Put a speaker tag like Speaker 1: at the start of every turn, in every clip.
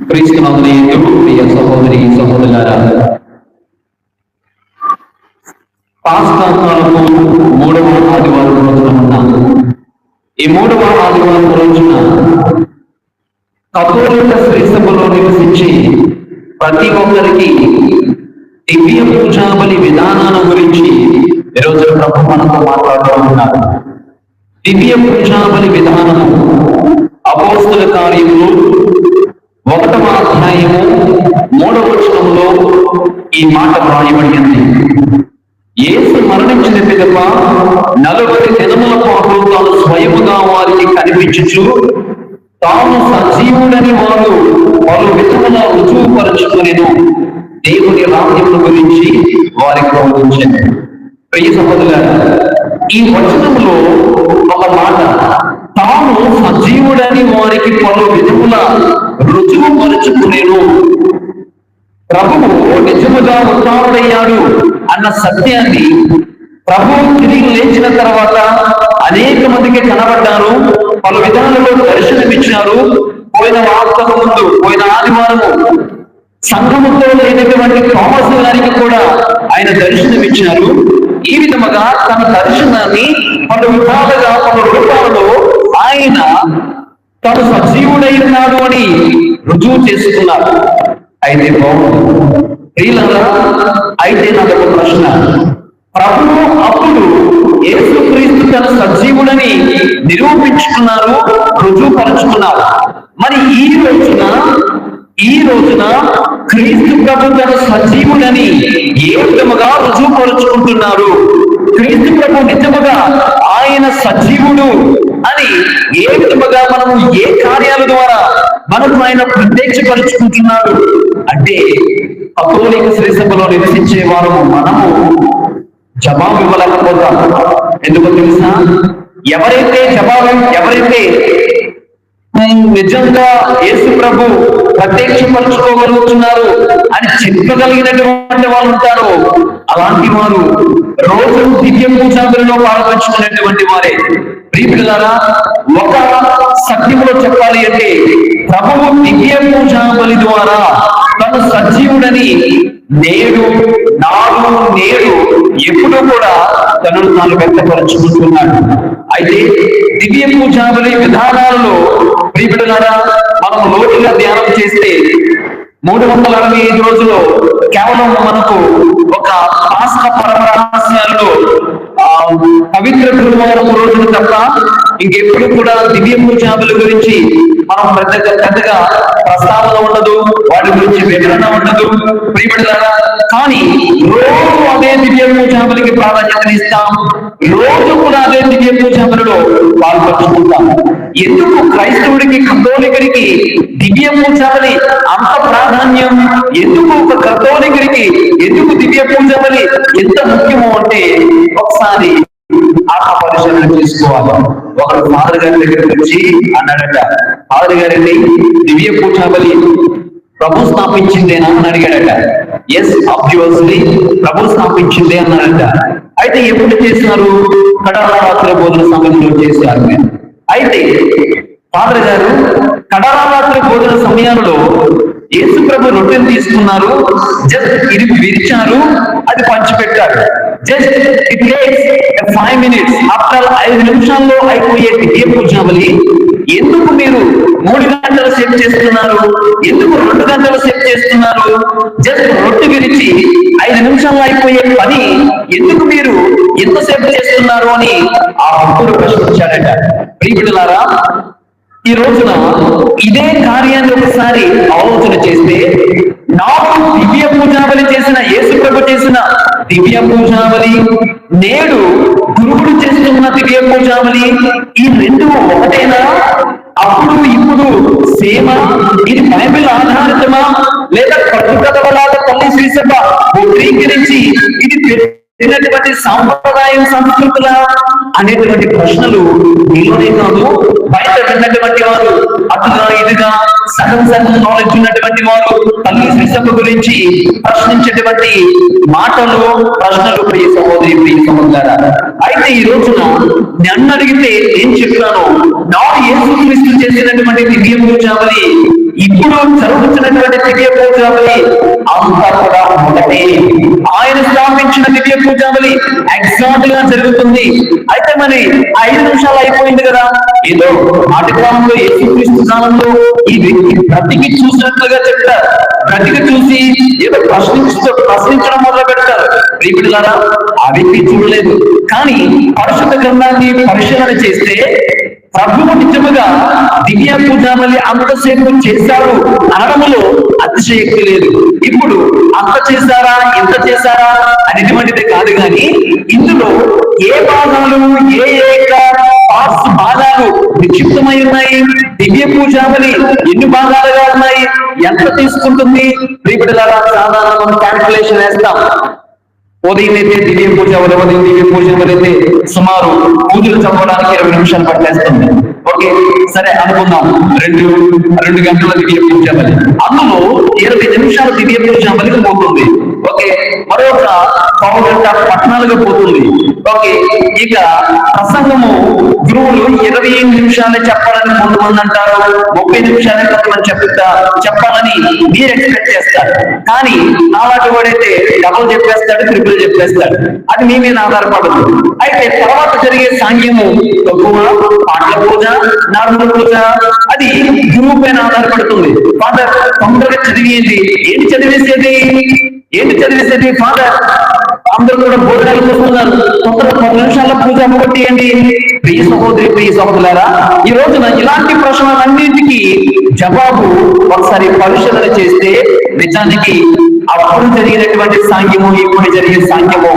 Speaker 1: క్రీస్తునందు ప్రియ సహోదరి సహోదరులారా, పాస్కా కాలపు 3వ ఆదివారం రోజున ఉన్నాం. ఈ 3వ ఆదివారం రోజున కథోలిక శ్రీ సభలో నివసించి ప్రతి ఒక్కరికి దివ్య పూజాబలి విధానాల గురించి ఈరోజు ప్రభు మనతో మాట్లాడుతూ ఉన్నారు. దివ్య పూజాబలి విధానము అపోస్తల కార్యములు 1వ అధ్యాయము 3వ వచనంలో ఈ మాట వ్రాయబడింది. యేసు మరణించిన పిదప 40 దినముల పాటు తాను స్వయముగా వారికి కనిపించుచు తాను సజీవుడని వారు పలు విధముల రుజువుపరచుకునేను దేవుని రాజ్యముల గురించి వారికి బోధించారు. ప్రియ సహోదరులారా, ఈ వచనంలో ఒక మాట, తాను సజీవుడని వారికి పలు విధముల రుజువుపరుచుకునేను. ప్రభువు నిజముగా ఉత్థానుడయ్యాడు అన్న సత్యాన్ని ప్రభువు తిరిగి లేచిన తర్వాత అనేక మందికి కనబడ్డారు, పలు విధాలలో దర్శనమిచ్చారు. పోయిన వార్తకు ముందు పోయిన ఆదివారము సంఘముతో లేనటువంటి థామస్ గారికి కూడా ఆయన దర్శనమిచ్చారు. ఈ విధముగా తన దర్శనాన్ని పలు విధాలుగా పలు రూపాలలో ఆయన తను సజీవుడై ఉన్నాడు అని రుజువు చేసుకున్నారు. అయితే ప్రియులారా, అయితే నాదొక ప్రశ్న, ప్రభువు అప్పుడు యేసుక్రీస్తు తన సజీవుడని నిరూపించుకున్నారు, రుజువుపరుచుకున్నారు. మరి ఈ రోజున క్రీస్తు ప్రభు తన సజీవుడని ఏ విధముగా రుజువుపరుచుకుంటున్నారు? క్రీస్తు ప్రభు నిజముగా ఆయన సజీవుడు అని ఏ విధముగా మనము ఏ కార్యాల ద్వారా మనకు ఆయన ప్రత్యక్షపరుచుకుంటున్నాడు అంటే, కథోలిక శ్రీ సభలో నివసించే వారు మనము జవాబు ఇవ్వలేకపోతాం. ఎందుకో తెలుసా? ఎవరైతే నిజంగా యేసు ప్రభు ప్రత్యక్షపరచుకోగలుగుతున్నారు అని చెప్పగలిగినటువంటి వాళ్ళు ఉంటారు. అలాంటి వారు రోజు దివ్య పూజాబలిలో పాల్పంచుకున్నటువంటి వారే. ప్రియులారా, ఒక సత్యములో చెప్పాలి అంటే, ప్రభువు దివ్య పూజాబలి ద్వారా తను సజీవుడని నేడు ఎప్పుడూ కూడా తనను తాను వ్యక్తపరచుకుంటున్నాడు. అయితే దివ్య పూజాబలి విధానాలలో ప్రియులారా, మనం లోతుగా ధ్యానం చేస్తే 365 రోజులు కేవలం మనకు ఒక పాస్కా పరమ రహస్యాలలో పవిత్ర గురువారం రోజులు తప్ప ఇంకెప్పుడు కూడా దివ్య పూజాబలి గురించి మనం పెద్దగా ప్రస్తావన ఉండదు, వాటి గురించి వివరణ ఉండదు. ప్రియబిడ్డలారా, కానీ రోజు అదే దివ్య పూజాబలికి ప్రాధాన్యతనిస్తాం, రోజు కూడా అదే దివ్య పూజాబలిలో పాల్పంచుకుంటాం. ఎందుకు క్రైస్తవుడికి, కథోలికుడికి దివ్య పూజాబలి అంత ప్రాధాన్యం? ఎందుకు ఒక కథోలికుడికి ఎందుకు దివ్య పూజాబలి ఎంత ముఖ్యమో అంటే, ఒకసారి ఆత్మ పరిశీలన చేసుకోవాలి. ఒకడు ఫాదర్ గారి దగ్గరికి వచ్చి అన్నాడట, ఫాదర్ గారిని దివ్య పూజాబలి ప్రభు స్థాపించిందేనా అని అడిగాడట. ఎస్, ఆబ్వియస్లీ ప్రభు స్థాపించిందే అన్నాడట. అయితే ఎప్పుడు చేశారు? కడారాత్రి భోజన సమయంలో చేశారు. అయితే ఫాదర్ గారు కడారాత్రి భోజన సమయంలో యేసు ప్రభు రొట్టెను తీసుకున్నారు, జస్ట్ ఇది విరిచారు, అది పంచిపెట్టారు. Just it takes 5 minutes. After 5 నిమిషాల్లో అయిపోయే దివ్య పూజాబలి ఎందుకు మీరు 3 గంటలు సేపు చేస్తున్నారు? ఎందుకు 2 గంటలు సేపు చేస్తున్నారు? జస్ట్ రొట్టె విరిచి 5 నిమిషాల్లో అయిపోయే పని ఎందుకు మీరు ఎంతసేపు చేస్తున్నారు అని ఆ భక్తుడు ప్రశ్నించాడట. ప్రియబిడ్డలారా, ఈ రోజున ఇదే కార్యాన్ని ఒకసారి ఆలోచన చేస్తే, నాకు దివ్య పూజాబలి చేసిన యేసు ప్రభు చేసిన దివ్య పూజాబలి, నేడు గురువుడు చేస్తున్న దివ్య పూజాబలి, ఈ రెండు ఒకటేనా? అప్పుడు ఇప్పుడు సేమా? ఇది బైబిల్ ఆధారితమా లేదా కట్టుకథలాగా తల్లి శ్రీ సభ వక్రీకరించి ఇది పెట్టినటువంటి సాంప్రదాయం సంస్కృతుల అనేటువంటి ప్రశ్నలు మీలోనే కాదు, బయట విన్నటువంటి వారు, అటుగా ఇటుగా సగం నాలెడ్జ్ ఉన్నటువంటి వారు తల్లి శ్రీ సభ గురించి ప్రశ్నించేటువంటి మాటలు, ప్రశ్నలు ప్రియ సహోదరి, ప్రియ సహోదరులారా. అయితే ఈ రోజున నన్ను అడిగితే ఏం చెప్తాను? నా యేసుక్రీస్తు చేసినటువంటి దివ్య పూజాబలి ఇప్పుడు జరుగుతున్నటువంటి దివ్య పూజావళి అంతా కూడా ఒకటే. ఆయన స్థాపించిన దివ్య పూజావళి ఎగ్జాక్ట్ గా జరుగుతుంది. అయితే మరి 5 నిమిషాలు అయిపోయింది కదా, ఏదో నాటి కాలంలో యేసుక్రీస్తు కాలంలో ఈ వ్యక్తి బ్రతికి చూసినట్లుగా చెప్తారు. బ్రతికి చూసి ఏదో ప్రశ్నించడం మొదలు పెడతారు. ప్రియమిత్రులారా, ఆ వ్యక్తి చూడలేదు. కానీ పరిశుద్ధ గ్రంథాన్ని పరిశీలన చేస్తే ప్రభువు నిజముగా దివ్య పూజావళి అంతసేపు చేశారు అనడములో అతిశయక్తి లేదు. ఇప్పుడు అంత చేశారా ఇంత చేశారా అనేటువంటిదే కాదు, కానీ ఇందులో ఏ భాగాలు భాగాలు నిక్షిప్తమై ఉన్నాయి, దివ్య పూజావళి ఎన్ని భాగాలుగా ఉన్నాయి, ఎంత తీసుకుంటుంది. ప్రియమిత్రులారా, సాధారణ క్యాల్కులేషన్ వేస్తాం. ఉదయం అయితే దివ్య పూజావళి, ఉదయం దివ్య పూజావళి అయితే సుమారు పూజలు చదవడానికి 20 నిమిషాలు పట్టేస్తుంది. ఓకే, సరే అనుకుందాం, 2 గంటల దివ్య పూజావళి, అందులో 20 నిమిషాలు దివ్య పూజావళికి పోతుంది. ఓకే, మరొక పావు గంట పట్టణాలుగా పోతుంది. ఓకే, ఇక ప్రసంగము గురువులు 25 నిమిషాలే చెప్పాలని కొంతమంది అంటారు, 30 నిమిషాలే కొంతమంది చెప్పాలని మీరు ఎక్స్పెక్ట్ చేస్తారు. కానీ నాలాంటి వాడైతే డబుల్ చెప్పేస్తాడు, ట్రిపుల్ చెప్పేస్తాడు. అది మీ మీద ఆధారపడదు. అయితే తర్వాత జరిగే సాంగ్యము తక్కువ, పాటల పూజ, నార్మల్ పూజ, అది గురువు పైన ఆధారపడుతుంది. ఫాదర్ తొందరగా చదివేది ఏంటి చదివేసేది ఫాదర్ అందరూ కూడా భోజనాలు చూస్తున్నారు, తొందరగా 10 నిమిషాల్లో పూజ కొట్టేయండి. ప్రియ సహోదరి, ప్రియ సహోదరులారా, ఈ రోజున ఇలాంటి ప్రశ్నలన్నింటికి జవాబు ఒకసారి పరిశీలన చేస్తే నిజానికి అప్పుడు జరిగినటువంటి సాంగ్యము ఇప్పుడు జరిగే సాంగ్యము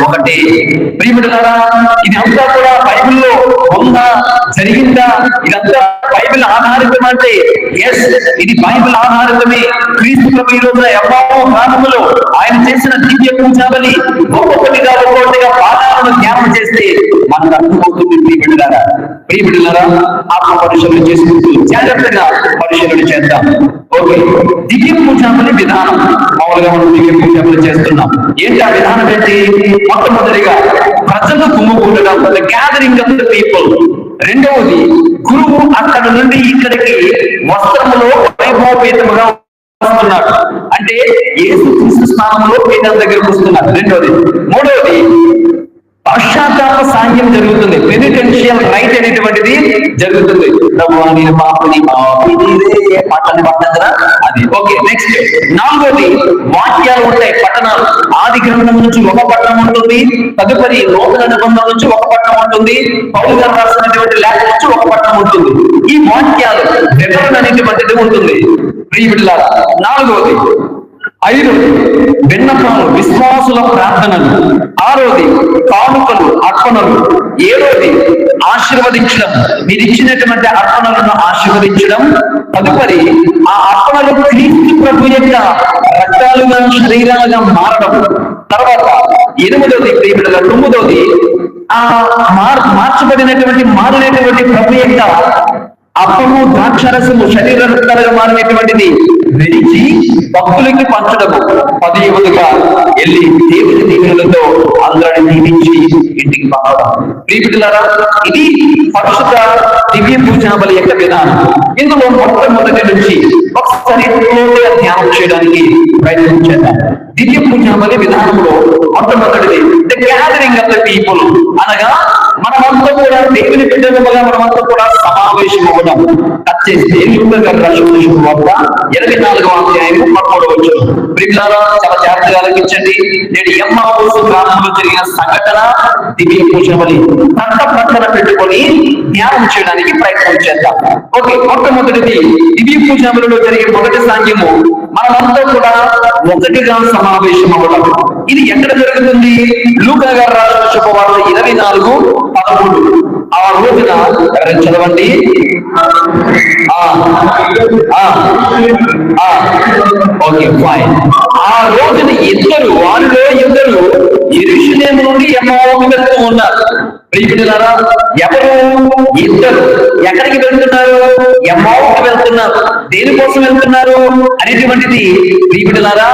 Speaker 1: ఒకటి. ప్రియమిత్రులారా, ఇది అంతా కూడా బైబిల్లో ఉందా, జరిగిందా, ఇదంతా బైబిల్ ఆధారితం అంటే ఎస్, ఇది బైబిల్ ఆధారితమే. క్రీస్తు ప్రభు ఈ రోజున ఎవ్వరో గ్రామంలో ఆయన చేసిన దివ్య పూజావళి ఒక్కొక్కటిగా పాదాలను ధ్యానం చేస్తే మనకు అర్థమవుతుంది. ప్రియమిత్రులారా, ఆత్మ పరిశీలన చేసుకుంటూ జాగ్రత్తగా పరిశీలన చేద్దాం. ఓకే, దివ్య పూజావళి విధానం. మామూలుగా మనం దివ్య పూజావళి చేస్తున్నాం. ఏంటి ఆ విధానం ఏంటి? మొట్టమొదటిగా ప్రజలు గుమ్ముకూడడం, గ్యాదరింగ్ ఆఫ్ ద పీపుల్. రెండవది, గురువు అక్కడ నుండి ఇక్కడికి వస్త్రములో వైభవపేతముగా వస్తున్నాడు, అంటే యేసుక్రీస్తు స్థానంలో పీఠం దగ్గరకు వస్తున్నారు. రెండవది. మూడవది, పశ్చాత్తాప సాంగ్యం జరుగుతుంది, పెనిటెన్షియల్ రైట్ అనేటువంటిది జరుగుతుంది. పాటని పట్టంగా అది. Okay, next. నాలుగోది, వాక్యాలు ఉంటాయి, పట్టణాలు. ఆది గ్రంథం నుంచి ఒక పట్టణం ఉంటుంది, తదుపరి నూతన నిబంధన నుంచి ఒక పట్టణం ఉంటుంది, పౌలు గారు రాసినటువంటి లేఖ నుంచి ఒక పట్టణం ఉంటుంది. ఈ వాక్యాలు వివరణ అనేటువంటిది ఉంటుంది. ప్రియమిత్రులారా, నాలుగోది. 5, విన్నపాలు, విశ్వాసుల ప్రార్థనలు. 6, కానుకలు, అర్పణలు. 7, ఆశీర్వదించడం, మీరు ఇచ్చినటువంటి అర్పణలను ఆశీర్వదించడం. తదుపరి ఆ అర్పణలు క్రీస్తు ప్రభు యొక్క రక్తాలుగా, శరీరాలుగా మారడం. తర్వాత 8వది, ప్రియమిత్రులారా, 9వది, ఆ మార్చబడినటువంటి మారినటువంటి ప్రభు యొక్క అప్పము, ద్రాక్షరసము శరీర రక్తాలుగా మారినటువంటిది విడిచి భక్తులకి పంచడము. 10వదిగా వెళ్ళి దేవుని దీవెనలతో అందరిని దీవించి ఇంటికి పంపడం. ప్రియమిత్రులారా, ఇది పరిశుద్ధ దివ్య పూజావళి యొక్క విధానం. ఇందులో మొట్టమొదటి నుంచి ఒకసారి ధ్యానం చేయడానికి ప్రయత్నం చేద్దాం. దివ్య పూజావళి విధానంలో మొట్టమొదటిది the gathering of the people, అనగా మనమంతా కూడా దేవుని బిడ్డలుగా మనమంతా కూడా సమావేశం అవ్వడం. కట్ చేస్తే లూకా గారు రాసిన శుభవార్త 24వ అధ్యాయం 13వ వచనం. ప్రియులారా, చాలా జాగ్రత్తగా ఆలకించండి. నేడు ఎమ్మావోసు గ్రామంలో జరిగిన సంఘటన దివ్య పూజావళి ప్రక్కన పెట్టుకొని ధ్యానం చేయడానికి ప్రయత్నం చేద్దాం. ఓకే, మొట్టమొదటిది దివ్య పూజావళిలో జరిగే మొదటి సాంగ్యము మనమంతా కూడా ఒకటిగా సమావేశం అవ్వడం. ఇది ఎక్కడ జరుగుతుంది? లూకా గారు రాసిన శుభవార్త 24:13. ఆ రోజున చదవండి. Okay, fine. ఆ రోజున వారిలో ఇద్దరు యెరూషలేము నుండి ఎమ్మావుకు వెళ్తూ ఉన్నారు. ప్రియమిత్రులారా, ఎవరు? ఇద్దరు. ఎక్కడికి వెళ్తున్నారు? ఎమ్మావుకు వెళ్తున్నారు. దేనికోసం వెళ్తున్నారు అనేటువంటిది ప్రియమిత్రులారా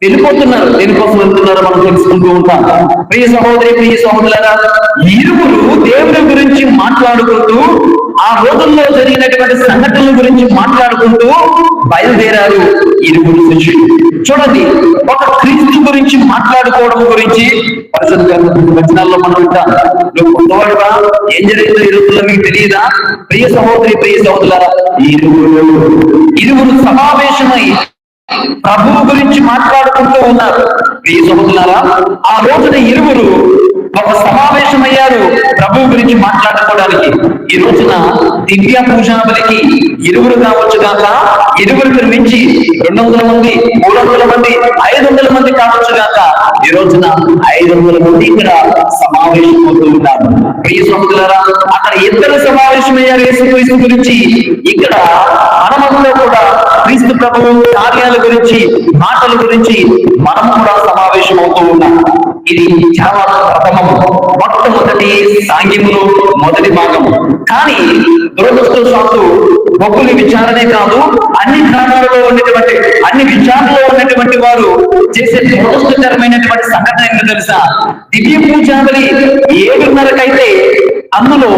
Speaker 1: వెళ్ళిపోతున్నారు. దేనికోసం వెళ్తున్నారో మనం తెలుసుకుంటూ ఉంటాం. ప్రియ సహోదరి, ప్రియ సహోదరులారా, ఇరువురు దేవుని గురించి మాట్లాడుకుంటూ ఆ రోజుల్లో జరిగినటువంటి సంఘటనల గురించి మాట్లాడుకుంటూ బయలుదేరారు ఇరువురు శిష్యులు. చూడండి, ఒక క్రీస్తు గురించి మాట్లాడుకోవడం గురించి పరిశుద్ధ వచనాల్లో మనం వింటాం. నువ్వు కొత్తవాడుగా ఏం జరిగిందో ఈ రోజుల్లో మీకు తెలియదా? ప్రియ సహోదరి, ప్రియ సహోదరులారా, ఇరువురు సమావేశమై ప్రభువు గురించి మాట్లాడుకుంటూ ఉన్నారు. ప్రియ సహోదరులారా, ఆ రోజున ఇరువురు ఒక సమావేశమయ్యారు ప్రభువు గురించి మాట్లాడుకోవడానికి. ఈ రోజున దివ్య పూజాబలికి ఇరువురు కావచ్చుగాక, ఇరువురికి మించి 200 మంది, 300 మంది, 500 మంది కావచ్చుగాక, ఈ రోజున 500 మంది ఇక్కడ సమావేశమవుతూ ఉన్నారు. ప్రియ సహోదరులారా, అక్కడ ఇద్దరు సమావేశమయ్యారు యేసుక్రీస్తు గురించి. ఇక్కడ మనమంలో కూడా క్రీస్తు ప్రభువు కార్యాల గురించి, మాటల గురించి మనం కూడా సమావేశం అవుతూ ఉన్నాం. ఇది చాలా ప్రథమము, మొట్టమొదటి సాంఘ్యములో మొదటి భాగము. కానీ దురదృష్టవశాత్తు బొక్కుల విచారణే కాదు, అన్ని గ్రామాలలో ఉన్నటువంటి, అన్ని విచారణలో ఉన్నటువంటి వారు చేసే దురదృష్టకరమైనటువంటి సంఘటన ఏంటో తెలుసా? దివ్య పూజాబలి 7:30కైతే అందులో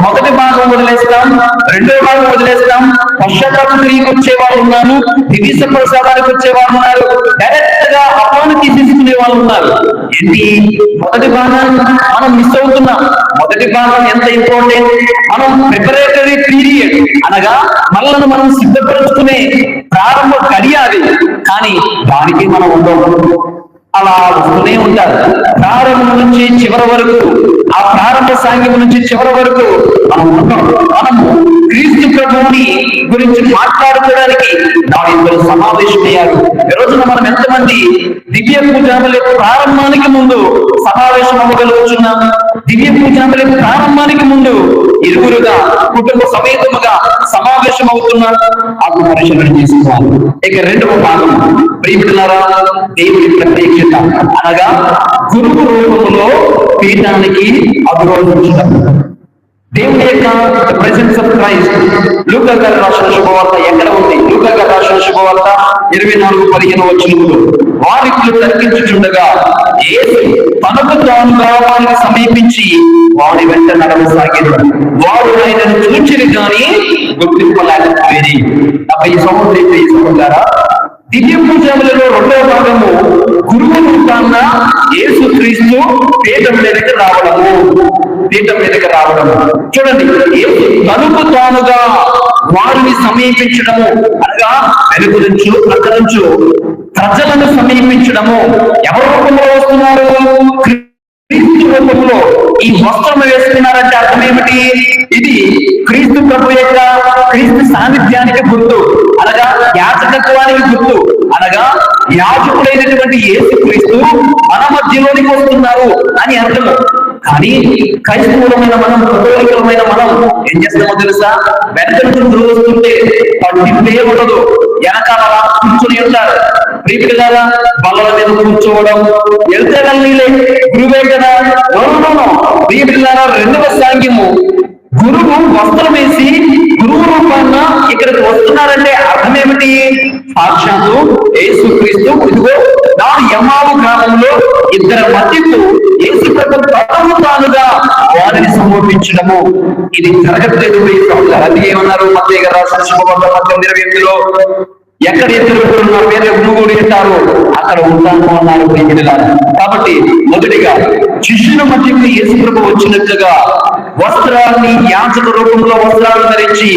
Speaker 1: మొదటి భాగం వదిలేస్తాం, రెండో భాగం వదిలేస్తాం, పశ్చాత్తాప క్రియకు వచ్చే వాళ్ళు ఉన్నారు, దివ్య ప్రసాదానికి వచ్చే వాళ్ళు ఉన్నారు, డైరెక్ట్ గా అపాన్ని తీసేసుకునే వాళ్ళు ఉన్నారు. ఏంటి, మొదటి భాగాన్ని మనం మిస్ అవుతున్నాం. మొదటి భాగం ఎంత ఇంపార్టెంట్? మనం ప్రిపరేటరీ పీరియడ్ అనగా మనల్ని మనం సిద్ధపరుచుకునే ప్రారంభ గడియ అది. కానీ దానికి మనం ఉండవు, అలా వస్తూనే ఉంటారు. ప్రారంభం నుంచి చివరి వరకు, ఆ ప్రారంభ సాంఘ్యం నుంచి చివరి వరకు మనము క్రీస్తు ప్రభువుని గురించి మాట్లాడుకోవడానికి ఇద్దరు సమావేశమయ్యారు. ఈ రోజున మనం ఎంతమంది దివ్య పూజాబలి ప్రారంభానికి ముందు సమావేశం అవ్వగలుగుతున్నాం? దివ్య పూజాబలి ప్రారంభానికి ముందు ఇరువురుగా కుటుంబ సమేతముగా సమావేశం అవుతున్నారు. ఆత్మ పరిశీలన చేసుకోవాలి. ఇక రెండవ భాగం, ప్రియమిత్రులారా, దేవుడి ప్రత్యక్షత అనగా గురువు రూపంలో పీఠానికి అధిరోహించడం. దేవుని యొక్క ప్రెసెన్స్ ఆఫ్ క్రైస్ట్. లూకా గారు రాసిన శుభవార్త ఎక్కడ ఉంది? లూకా గారు రాసిన శుభవార్త 24:15 వారిట్లు తర్కించుచుండగా యేసు తనకు తానుగా వారిని సమీపించి వారి వెంట నడవసాగాడు. వారు ఆయనను చూచిరి కానీ గుర్తింపలేకపోయేది. 70 సహోదరులారా, దివ్య పూజలలో రెండవ భాగము గురువు రూపాన్న యేసుక్రీస్తు పీఠం మీదకి రావడము. పీఠం మీదకి రావడము చూడండి, తనకు తానుగా వారిని సమీపించడము అనగా వెనుక నుంచి ప్రక్క నుంచి ప్రజలను సమీపించడము. ఎవరి రూపంలో వస్తున్నారు? క్రీస్తు రూపంలో. ఈ వస్త్రం వేసుకున్నారంటే అర్థం ఏమిటి? ఇది క్రీస్తు ప్రభు యొక్క, క్రీస్తు సాన్నిధ్యానికి గుర్తు, అనగా యాజకత్వానికి గుర్తు, అనగా యాజకుడైనటువంటి యేసుక్రీస్తు మన మధ్యలోనికి వస్తున్నారు అని అర్థము. కానీ క్రైస్తవులమైన మనం, కథోలికులమైన మనం ఏం చేస్తామో తెలుసా? వెనక నుంచి వస్తుంటే పట్టింపే ఉండదు, వెనకాల కూర్చొని ఉంటారు. ప్రియపిల్లారా, బల్లల మీద కూర్చోవడం, వెళ్తే వెళ్ళలే, గురువే కదా. ప్రియపిల్లారా, రెండవ సాంఘ్యము గురువు వస్త్రం వేసి గురువు రూపాన్న ఇక్కడికి వస్తున్నారంటే అర్థం ఏమిటి? సాక్షాత్తు యేసుక్రీస్తు ఇదిగో నా యమావు గ్రామంలో ఇద్దరు మధ్యకు యేసు ప్రభు తనకు తానుగా వారిని సమర్పించడము. ఇది జరగట్లేదు. అది ఏమన్నారు? మత్తయి గారు రాసిన శుభవార్త 18:28 ఎక్కడ ఇద్దరు నా పేరు గురువుడు ఉంటారు అక్కడ ఉంటాను అన్నారు ప్రియమిత్రులారా. కాబట్టి మొదటిగా శిష్యుల మధ్యకు యేసు ప్రభు వచ్చినట్లుగా వస్త్రాన్ని, యాజక రూపంలో వస్త్రాలను ధరించి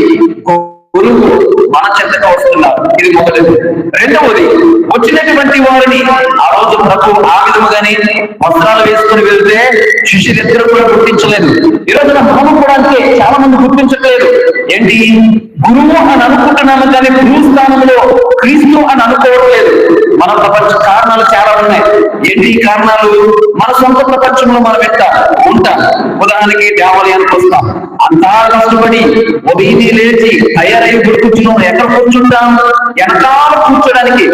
Speaker 1: గురువు మన చెంతగా వస్తున్నారు. ఇది మొదటిది. రెండవది, వచ్చినటువంటి వారిని ఆ రోజు ప్రభు ఆ విధముగానే వస్త్రాలు వేసుకుని వెళ్తే శిష్యులిద్దరు కూడా గుర్తించలేదు. ఈ రోజున మనము కూడా అంతే, చాలా మంది గుర్తించట్లేదు. ఏంటి? గురువు అని అనుకుంటున్నాము కానీ గురువు స్థానంలో క్రీస్తు అని అనుకోవడం లేదు. మన ప్రపంచ కారణాలు చాలా ఉన్నాయి. ఏంటి కారణాలు? మన సొంత ప్రపంచంలో మనం ఎట్లా ఉంటాం. ఉదాహరణకి దేవాలయానికి వస్తాం, అంతా కష్టపడి ఉదయం లేచి తయారై కూర్చున్నాం. ఎక్కడ కూర్చుంటాం? వెనకాల కూర్చోడానికి.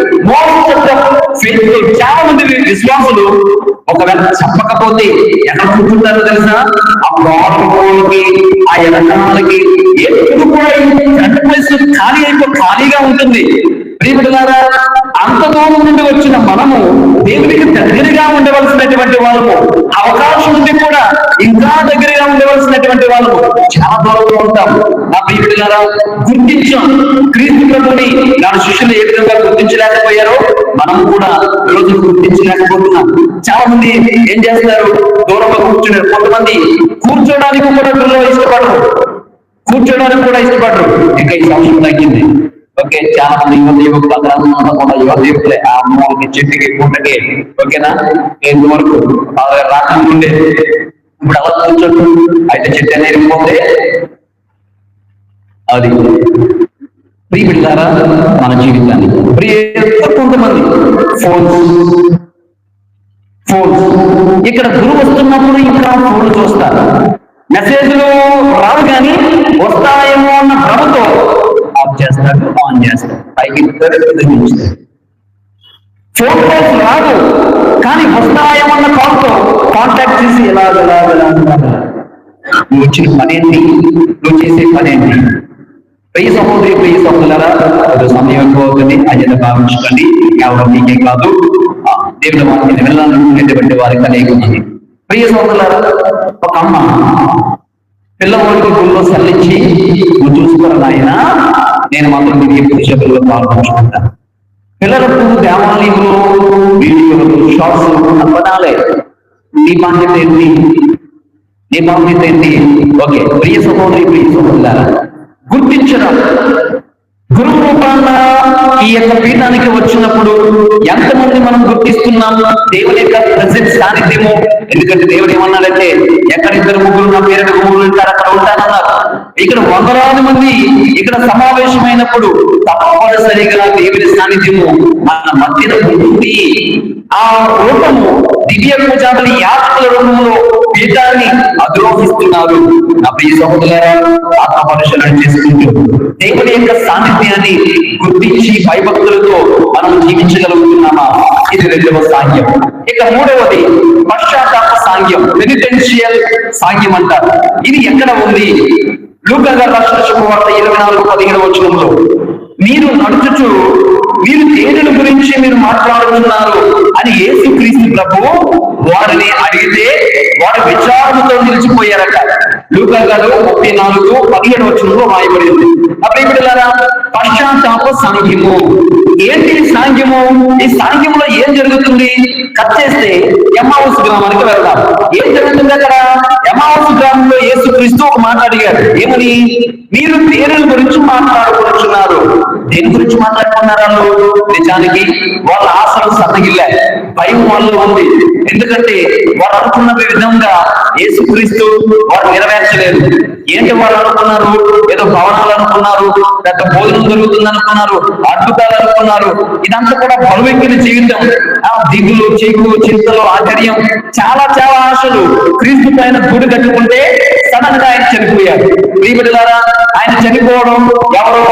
Speaker 1: చాలా మంది విశ్వాసులు ఒకవేళ చెప్పకపోతే ఎక్కడ కూర్చుంటారో తెలుసా? ఆ గోడకి, ఆ వెనకాలకి ఎప్పుడు కూడా ఫ్రంట్ ప్లేస్ ఖాళీగా ఉంటుంది. ప్రియమిత్రులారా, అంత దూరం నుండి వచ్చిన మనము దేవునికి దగ్గరగా ఉండవలసినటువంటి వాళ్ళము, అవకాశం ఉండి కూడా ఇంకా దగ్గరగా ఉండవలసినటువంటి వాళ్ళము చాలా దూరంలో ఉంటాం. నా ప్రియమైన గుర్తించాం క్రీస్తు ప్రభుని. నా శిష్యులు ఏ విధంగా గుర్తించలేకపోయారో మనం కూడా ఈరోజు గుర్తించలేకపోతున్నాం. చాలా మంది ఏం చేస్తారు, దూరంగా కూర్చున్నారు. కొంతమంది కూర్చోడానికి కూడా ఇష్టపడరు, కూర్చోడానికి కూడా ఇష్టపడరు. ఇంకా ఈ సంవత్సరం తగ్గింది. ఓకే, చాలా మంది యువకులు కూడా యువకులే ఆ అమ్మకి చెట్టుకి పూటకి. ఓకేనా, ఇంతవరకు రాకుండా ఇప్పుడు అలా కూర్చోట్టు అయితే చెట్టు అనేది పోతే అది ప్రియబిడ్డారా మన జీవితాన్ని కొంతమంది ఫోన్స్ ఇక్కడ గురువు వస్తున్నప్పుడు ఇంకా ఫోన్ చూస్తారు. మెసేజ్లు రావు కానీ వస్తాయేమో అన్న భ్రమతో ఆఫ్ చేస్తాడు, ఆన్ చేస్తాడు, పైకి ఫోన్ కాల్స్ రాదు కానీ వస్తాయేమన్న కాల్తో కాంటాక్ట్ చేసి ఎలా నువ్వు వచ్చిన పనేంటి, నువ్వు చేసే పనేంటి. ప్రియ సహోదరి ప్రియ సహోదరులారా, సమయం ఎక్కువ అవుతుంది, అజెండా భావించుకోండి. కేవలం మీకే కాదు, దేవుడు వాటిని వెళ్ళాలనుకునేటువంటి వారికి అనేక మంది. ప్రియ సహోదరులారా, ఒక అమ్మ పిల్లవాడికి గుళ్ళో సల్లించి నువ్వు చూసుకున్న నాయన నేను మాత్రం మీకు ఎప్పుడు చెప్పుల్లో పాల్పంచుకుంటాను. పిల్లలకు దేవాలయంలో వీడియోలు షార్ట్స్ పదాలే. నీ బాధ్యత ఏంటి, నీ బాధ్యత ఏంటి? ఓకే, ప్రియ సహోదరి ప్రియ సహోదరులారా, గుర్తించడం. గురువు రూపాన ఈ యొక్క పీఠానికి వచ్చినప్పుడు ఎంతమంది మనం గుర్తిస్తున్నాం దేవుని యొక్క ప్రెసెన్స్ సాన్నిధ్యము? ఎందుకంటే దేవుడు ఏమన్నాడంటే, ఎక్కడ ఇద్దరు ముగ్గురు నా పేరు ముగ్గురు ఉంటారు అక్కడ ఉంటానన్నారు. ఇక్కడ వందలాది మంది ఇక్కడ సమావేశమైనప్పుడు తప్పనిసరిగా దేవుని సాన్నిధ్యము మన మధ్యన ఉంటుంది. ఆ రూపము దివ్య పూజారులు యాత్రల రూపంలో పీఠాన్ని అధిరోహిస్తున్నారు. నా ప్రియ సహోదరులారా, ఆత్మ పరిశీలన చేసుకుంటూ దేవుని యొక్క సాన్నిధ్యాన్ని గుర్తించి భయభక్తులతో మనం జీవించగలుగుతున్నామా? ఇది రెండవ సాంగ్యం. ఇక మూడవది పశ్చాత్తాప సాంగ్యం, పెనిటెన్షియల్ సాంగ్యం అంటారు. ఇది ఎక్కడ ఉంది? లూకా గారు రాసిన శుభవార్త 24:15 మీరు నడుచుచు మీరు దేనిని గురించి మీరు మాట్లాడుతున్నారు అని యేసుక్రీస్తు ప్రభు వారిని అడిగితే వారు విచారణతో నిలిచిపోయారట. లూకా గారు 34:17 రాయబడింది. అప్పుడు పశ్చాత్తాప సాంగ్యము ఏంటి? సాంగ్యము, ఈ సాంగ్యంలో ఏం జరుగుతుంది? కట్ చేస్తే ఎమ్మావుస్ గ్రామానికి వెళ్దాం. ఏం జరుగుతుంది అక్కడ? ఎమ్మావుస్ గ్రామంలో యేసుక్రీస్తు ఒక మాట అడిగారు. ఏమని? మీరు దేని గురించి మాట్లాడుకుంటున్నారు? దేని గురించి మాట్లాడుకున్నారు? నిజానికి వాళ్ళ ఆశలు సన్నగిల్లాయి, భయం వాళ్ళు ఉంది. ఎందుకంటే వారు అనుకున్న విధంగా యేసుక్రీస్తు వారు నెరవేర్చలేదు. ఏంటి వారు అనుకున్నారు? ఏదో భవనాలు అనుకున్నారు, పెద్ద భోజనం జరుగుతుంది అనుకున్నారు, అద్భుతాలు అనుకున్నారు. ఇదంతా కూడా బరువెక్కిన జీవితం. ఆ దిగులు, చీకు, చింతలు, ఆశ్చర్యం, చాలా చాలా ఆశలు. క్రీస్తు పైన గుడి కట్టుకుంటే సడన్ గా ఆయన చనిపోయారు. ప్రియబిడ్డలారా, ఆయన చనిపోవడం, ఎవరో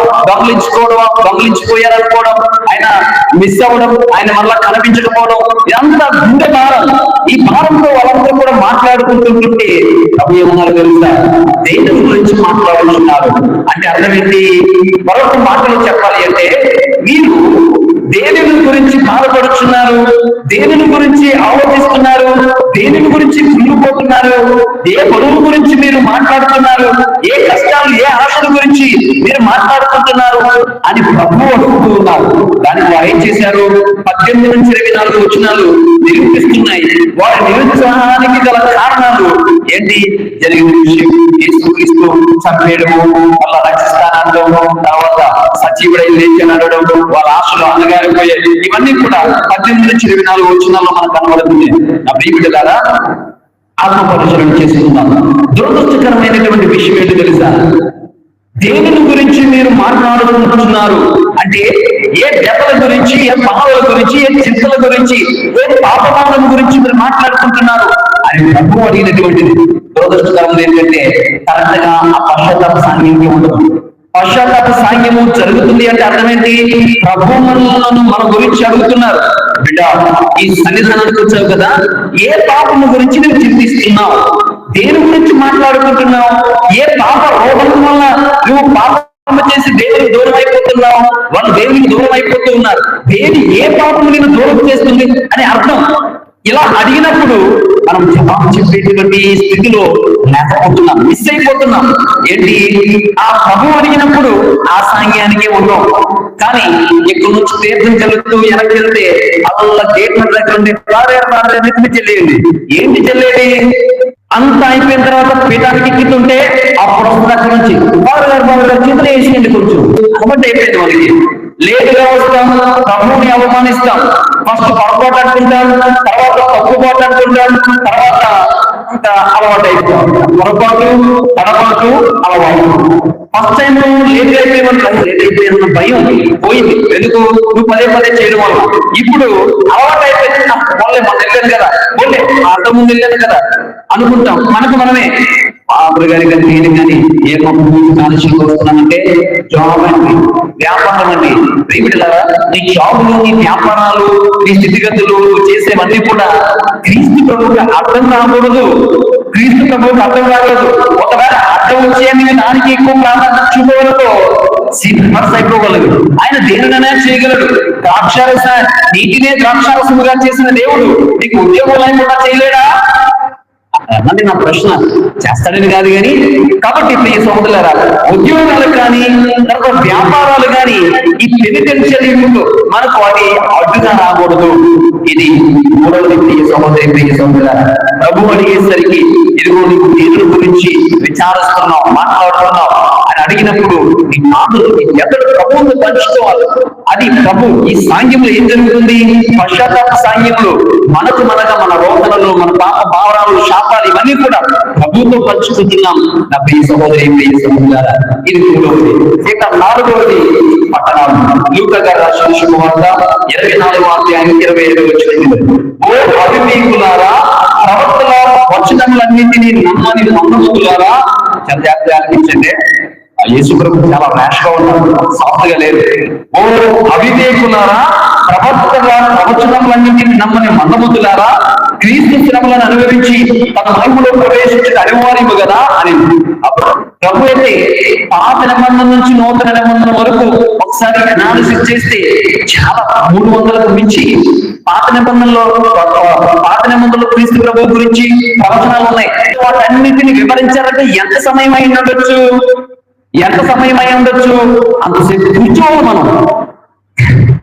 Speaker 1: దొంగలించిపోయారనుకోవడం, ఆయన మిస్ అవ్వడం, ఆయన మళ్ళా కనిపించకపోవడం, ఇదంతా గుండె భారం. ఈ భారంతో వాళ్ళందరూ కూడా మాట్లాడుకుంటుంటే అవి ఏమన్నారు తెలుసా? దేని గురించి మాట్లాడుతున్నారు అంటే అర్థం ఏంటి? మరొక మాటలు చెప్పాలి అంటే, మీరు దేని గురించి బాధపడుతున్నారు, దేని గురించి ఆలోచిస్తున్నారు, దేని గురించి కుళ్ళిపోతున్నారు, ఏ బరువు గురించి మీరు మాట్లాడుతున్నారు, ఏ కష్టాలు, ఏ ఆశల గురించి మీరు మాట్లాడుకుంటున్నారు అని ప్రభువు అడుగుతూ ఉన్నారు. దానికి వారు ఏం చేశారు? 18-24 నిరూపిస్తున్నాయి. వారి నిరుత్సాహానికి గల కారణాలు ఏంటి? జరిగిన విషయం, యేసుక్రీస్తు చంపేయడము, వాళ్ళ రక్షిస్తానడం, తర్వాత సజీవుడై లేచి నడవడం, వాళ్ళ ఆశలు అనగారిపోయాయి. ఇవన్నీ కూడా 18-24 మనకు కనబడుతుంది. నా ప్రియబిడ్డలారా, ఆత్మ పరిశీలన చేసుకున్నాం. దురదృష్టకరమైనటువంటి విషయం ఏంటి తెలుసా? దేని గురించి మీరు మాట్లాడుకుంటున్నారు అంటే, ఏ దెబ్బల గురించి, ఏ బాధల గురించి, ఏ చింతల గురించి, ఏ పాపమానం గురించి మీరు మాట్లాడుకుంటున్నారు అని ప్రభు అడిగినటువంటిది. దురదృష్టకరం ఏంటంటే కరెక్ట్ గా ఆ పశ్చాత్తాప సాంగ్యం ఉండదు. పశ్చాత్తాప సాంగ్యము జరుగుతుంది అంటే అర్థమేంటి? ప్రభు మనలను మన గురించి అడుగుతున్నారు. బిడ్డ, ఈ సన్నిధానానికి వచ్చావు కదా, ఏ పాపము గురించి నేను చింతిస్తున్నావు? దేని గురించి మాట్లాడుకుంటున్నావు? ఏ పాప రోగం వల్ల నువ్వు పాపం చేసి దేవునికి దూరం అయిపోతున్నావు, వాళ్ళు దేవునికి దూరం అయిపోతున్నారు అడుగుతూ ఉన్నారు. ఏ పాపం నేను దూరం చేస్తుంది అని అర్థం. ఇలా అడిగినప్పుడు మనం జవాబు చెప్పేటువంటి స్థితిలో లేకపోతున్నాం, మిస్ అయిపోతున్నాం. ఏంటి, ఆ ప్రభు అడిగినప్పుడు ఆ సాంగ్యానికి ఉన్నాం. కానీ ఇక్కడ నుంచి తీర్థం చెల్లుతూ వెనక్కి వెళ్తే అలా గేట్ దగ్గర ఉండే నెత్తిని చెల్లేయండి. ఏంటి చెల్లేది? అంత అయిపోయిన తర్వాత పీఠానికి ఎక్కుతుంటే అప్పుడు వస్తుంది అక్కడ నుంచి బాబు గారు చేతులు వేసేయండి కొంచెం అలవాటు అయిపోయింది వాళ్ళకి. లేటుగా వస్తాం, ప్రభువుని అవమానిస్తాం. ఫస్ట్ పొరపాటు అనుకుంటాం, తర్వాత తప్పు పాటు అనుకుంటాం, తర్వాత ఇంకా అలవాటు అయిపోతాం. పొరపాటు, తడపాటు, అలవాటు. ఫస్ట్ టైం లేట్ అయిపోయిన భయం పోయింది. ఎందుకు? నువ్వు పదే పదే చేయడం వల్ల. ఇప్పుడు అలవాటు అయిపోయింది. వాళ్ళే మనం వెళ్ళాను కదా, పోలే అంత ముందు వెళ్ళాను కదా అనుకుంటాం. మనకు మనమే బాబులు గారి కానీ నేను కానీ ఏ కాలుష్యంకి వస్తున్నామంటే జాబ్ అండి, వ్యాపారం అండి. ప్రియమిట్లారా, నీ జాబులు, నీ వ్యాపారాలు, నీ స్థితిగతులు చేసేవన్నీ కూడా క్రీస్తు ప్రభువుకి అర్థం రాకూడదు. క్రీస్తు ప్రభువుకి అర్థం రాకూడదు. ఒకవేళ అర్థం వచ్చే దానికి ఎక్కువ ప్రాధాన్యత చూపగలతో రివర్స్ అయిపోగలదు. ఆయన దేనినైనా చేయగలడు. ద్రాక్షారస నీటినే ద్రాక్షారసముగా చేసిన దేవుడు నీకు ఉద్యోగం లేకుండా చేయలేడా అన్నది నా ప్రశ్న. చేస్తాడని కాదు కానీ. కాబట్టి ప్రియ సోదరులారా, ఉద్యోగాలు కానీ తర్వాత వ్యాపారాలు కానీ ఈ పెనిటెన్షియల్ మనకు అది అడ్డుగా రాకూడదు. ఇది మూడవది. ప్రియ సోదరులారా, ప్రభు అడిగేసరికి ఇదిగో నీకు దేవుడి గురించి విచారిస్తున్నావు, మాట్లాడుతున్నావు అని అడిగినప్పుడు నీ మాటలు ఎద్దరు ప్రభువును పంచుకోవాలి. అది ప్రభు. ఈ సాంగ్యంలో ఏం జరుగుతుంది? పశ్చాత్తాప సాంగ్యంలో మనగా మన రోదనలు, మన పాప భావనాలు, శాపాలు ఇవన్నీ కూడా ప్రభుతో పంచుకుంటున్నాం. నా ప్రియ సహోదరులారా, ఇది మూడవది. ఇక నాలుగవది పట్టణాలు. లూకా గారు రాసిన శుభవార్త 24వ అధ్యాయం 27వ వచనం. ఓ అవివేకులారా, ప్రవక్తల వచనములన్నింటినీ నమ్మని మందమతులారా. చాలా జాగ్రత్తగా ఆలకించండి. యేసు ప్రభు చాలా ర్యాష్ గా ఉన్నారు, సాఫ్ట్ గా లేదు. ఓ అవివేకులారా, ప్రవక్తల ప్రవచనములన్నింటినీ నమ్మని మందమతులారా, క్రీస్తు శ్రమలను అనుభవించి తన మహిమలో ప్రవేశించడం అనివార్యము కదా అని. అప్పుడు ప్రభు అయితే పాత నిబంధన నుంచి నూతన నిబంధన వరకు ఒకసారి అనాలిసిస్ చేస్తే చాలా 300కు మించి పాత నిబంధనలో క్రీస్తు ప్రభు గురించి ప్రవచనాలు ఉన్నాయి. వాటన్నిటిని వివరించాలంటే ఎంత సమయం అయి ఉండొచ్చు? అంతసేపు కూర్చోవాలి మనం.